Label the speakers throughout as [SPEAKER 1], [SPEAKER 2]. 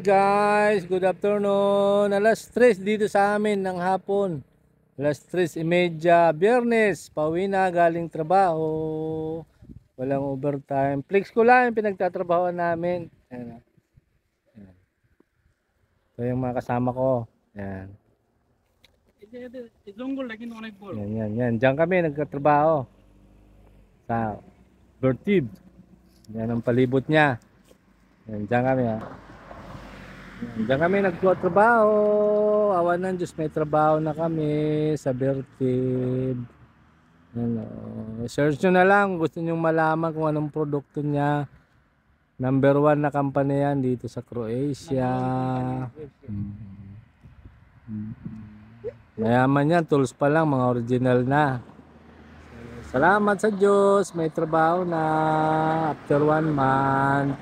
[SPEAKER 1] guys, good afternoon. Alas 3 dito sa amin ng hapon. Alas 3:30, Biyernes. Pauwi na galing trabaho. Walang overtime. Flex ko lang yung pinagtatrabahoan namin. Ayan. Ayan. Ito yung mga kasama ko. Ayan. Yan. Diyan kami nagtatrabaho. Sa Bertib. Yan ang palibot niya. Yan, diyan kami ha. Diyan kami nagtatrabaho. Awan ng Diyos, may trabaho na kami sa Bertib. Ano, search nyo na lang gusto nyo malaman kung anong produkto niya. Number 1 na company yan dito sa Croatia. Mayaman yan, tools pa lang, mga original na. Salamat sa Diyos, may trabaho na after 1 month.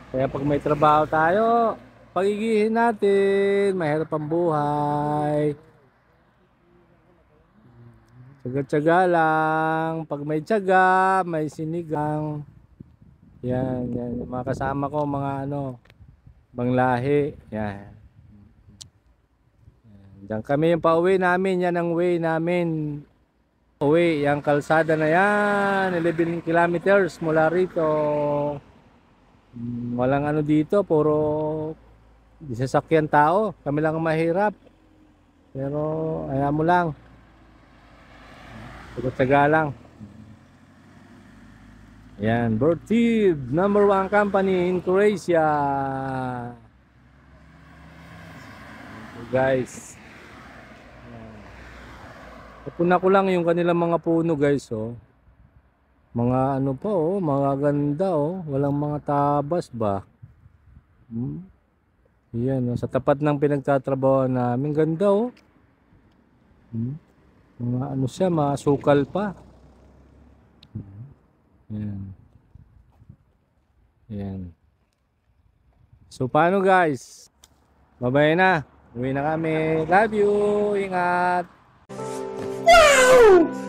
[SPEAKER 1] Kaya pag may trabaho tayo, pagigihin natin, mahirap ang buhay. Tsaga-tsaga lang. Pag may tsaga, may sinigang. Yan. Yung mga kasama ko, mga banglahi. Yan. Diyan kami yung pauwi namin. Yan ang way namin. Uwi, yung kalsada na yan. 11 kilometers mula rito. Walang dito. Puro sasakyan tao. Kami lang ang mahirap. Pero, ayaw mo lang. Taga lang. Yan, Bertib, number 1 company in Croatia. So guys, napuna ko lang yung kanilang mga puno guys, oh. Mga pa, oh, mga ganda, oh. Walang mga tabas ba? Yan, oh. Sa tapat ng pinagtatrabaho namin, ganda, oh. Mga siya, masukal pa. Yan. So paano guys? Bye-bye na. Uwi na kami. Love you. Ingat. Wow!